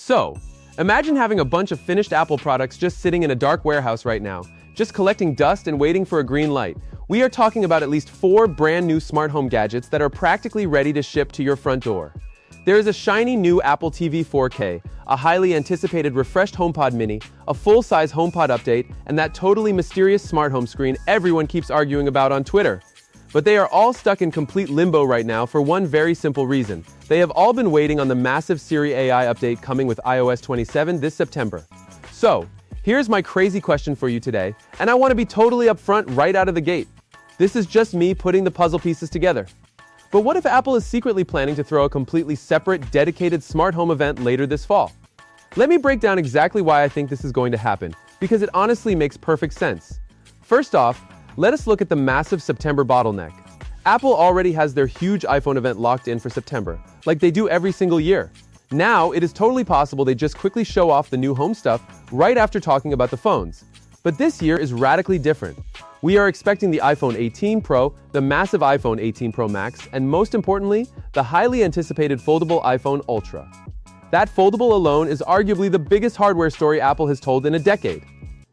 So, imagine having a bunch of finished Apple products just sitting in a dark warehouse right now, just collecting dust and waiting for a green light. We are talking about at least 4 brand new smart home gadgets that are practically ready to ship to your front door. There is a shiny new Apple TV 4K, a highly anticipated refreshed HomePod mini, a full-size HomePod update, and that totally mysterious smart home screen everyone keeps arguing about on Twitter. But they are all stuck in complete limbo right now for one very simple reason. They have all been waiting on the massive Siri AI update coming with iOS 27 this September. So, here's my crazy question for you today, and I want to be totally upfront right out of the gate. This is just me putting the puzzle pieces together. But what if Apple is secretly planning to throw a completely separate, dedicated smart home event later this fall? Let me break down exactly why I think this is going to happen, because it honestly makes perfect sense. First off, let us look at the massive September bottleneck. Apple already has their huge iPhone event locked in for September, like they do every single year. Now, it is totally possible they just quickly show off the new home stuff right after talking about the phones. But this year is radically different. We are expecting the iPhone 18 Pro, the massive iPhone 18 Pro Max, and most importantly, the highly anticipated foldable iPhone Ultra. That foldable alone is arguably the biggest hardware story Apple has told in a decade.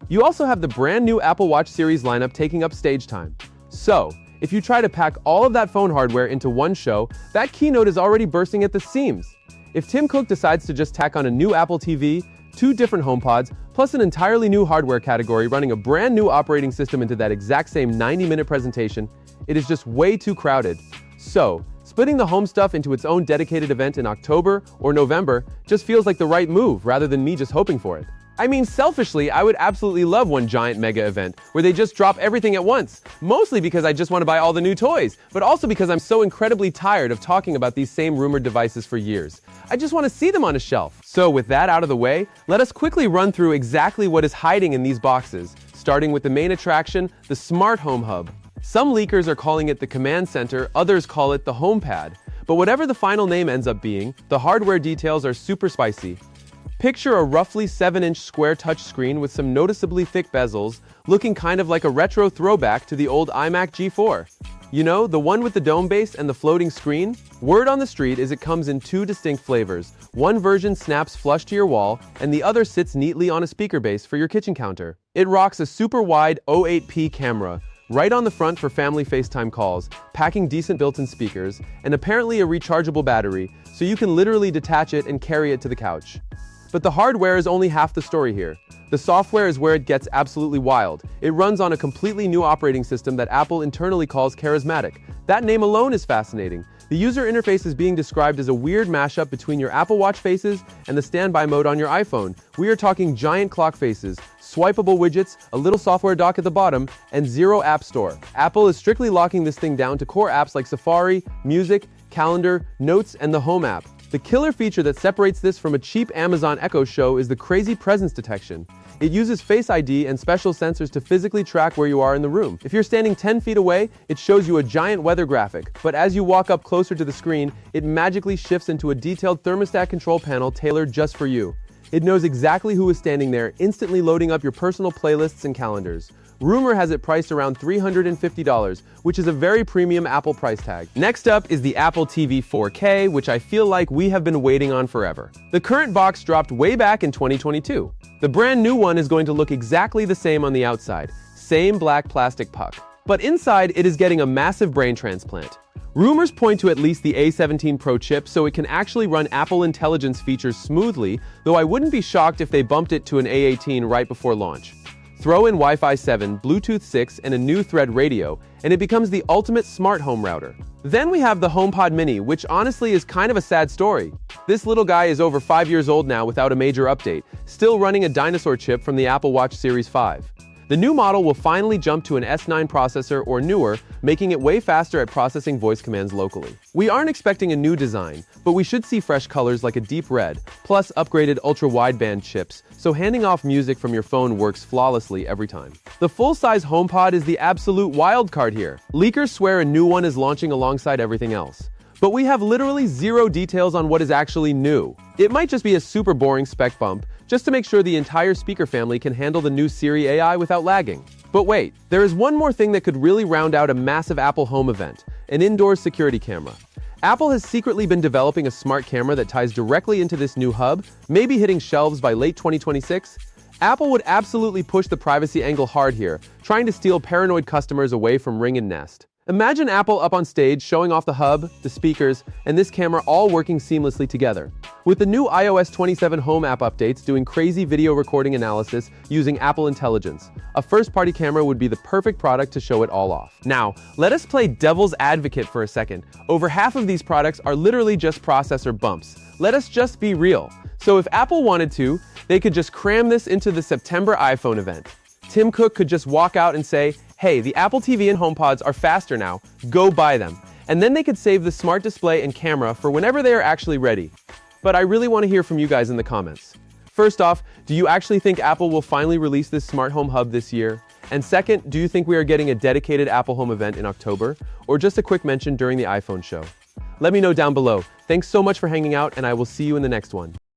You also have the brand new Apple Watch series lineup taking up stage time. So, if you try to pack all of that phone hardware into one show, that keynote is already bursting at the seams. If Tim Cook decides to just tack on a new Apple TV, 2 different HomePods, plus an entirely new hardware category running a brand new operating system into that exact same 90-minute presentation, it is just way too crowded. So, splitting the home stuff into its own dedicated event in October or November just feels like the right move rather than me just hoping for it. I mean, selfishly, I would absolutely love one giant mega event where they just drop everything at once, mostly because I just want to buy all the new toys, but also because I'm so incredibly tired of talking about these same rumored devices for years. I just want to see them on a shelf. So with that out of the way, let us quickly run through exactly what is hiding in these boxes, starting with the main attraction, the Smart Home Hub. Some leakers are calling it the Command Center, others call it the HomePad. But whatever the final name ends up being, the hardware details are super spicy. Picture a roughly 7-inch square touchscreen with some noticeably thick bezels, looking kind of like a retro throwback to the old iMac G4. You know, the one with the dome base and the floating screen? Word on the street is it comes in 2 distinct flavors. One version snaps flush to your wall, and the other sits neatly on a speaker base for your kitchen counter. It rocks a super wide 08p camera, right on the front for family FaceTime calls, packing decent built-in speakers, and apparently a rechargeable battery, so you can literally detach it and carry it to the couch. But the hardware is only half the story here. The software is where it gets absolutely wild. It runs on a completely new operating system that Apple internally calls Charismatic. That name alone is fascinating. The user interface is being described as a weird mashup between your Apple Watch faces and the standby mode on your iPhone. We are talking giant clock faces, swipeable widgets, a little software dock at the bottom, and zero app store. Apple is strictly locking this thing down to core apps like Safari, Music, Calendar, Notes, and the Home app. The killer feature that separates this from a cheap Amazon Echo Show is the crazy presence detection. It uses Face ID and special sensors to physically track where you are in the room. If you're standing 10 feet away, it shows you a giant weather graphic, but as you walk up closer to the screen, it magically shifts into a detailed thermostat control panel tailored just for you. It knows exactly who is standing there, instantly loading up your personal playlists and calendars. Rumor has it priced around $350, which is a very premium Apple price tag. Next up is the Apple TV 4K, which I feel like we have been waiting on forever. The current box dropped way back in 2022. The brand new one is going to look exactly the same on the outside, same black plastic puck. But inside, it is getting a massive brain transplant. Rumors point to at least the A17 Pro chip so it can actually run Apple Intelligence features smoothly, though I wouldn't be shocked if they bumped it to an A18 right before launch. Throw in Wi-Fi 7, Bluetooth 6, and a new Thread radio, and it becomes the ultimate smart home router. Then we have the HomePod Mini, which honestly is kind of a sad story. This little guy is over 5 years old now without a major update, still running a dinosaur chip from the Apple Watch Series 5. The new model will finally jump to an S9 processor or newer, making it way faster at processing voice commands locally. We aren't expecting a new design, but we should see fresh colors like a deep red, plus upgraded ultra-wideband chips, so handing off music from your phone works flawlessly every time. The full-size HomePod is the absolute wild card here. Leakers swear a new one is launching alongside everything else. But we have literally zero details on what is actually new. It might just be a super boring spec bump, just to make sure the entire speaker family can handle the new Siri AI without lagging. But wait, there is one more thing that could really round out a massive Apple Home event, an indoor security camera. Apple has secretly been developing a smart camera that ties directly into this new hub, maybe hitting shelves by late 2026. Apple would absolutely push the privacy angle hard here, trying to steal paranoid customers away from Ring and Nest. Imagine Apple up on stage showing off the hub, the speakers, and this camera all working seamlessly together. With the new iOS 27 Home app updates doing crazy video recording analysis using Apple Intelligence, a first-party camera would be the perfect product to show it all off. Now, let us play devil's advocate for a second. Over half of these products are literally just processor bumps. Let us just be real. So if Apple wanted to, they could just cram this into the September iPhone event. Tim Cook could just walk out and say, hey, the Apple TV and HomePods are faster now, go buy them. And then they could save the smart display and camera for whenever they are actually ready. But I really want to hear from you guys in the comments. First off, do you actually think Apple will finally release this smart home hub this year? And second, do you think we are getting a dedicated Apple Home event in October, or just a quick mention during the iPhone show? Let me know down below. Thanks so much for hanging out, and I will see you in the next one.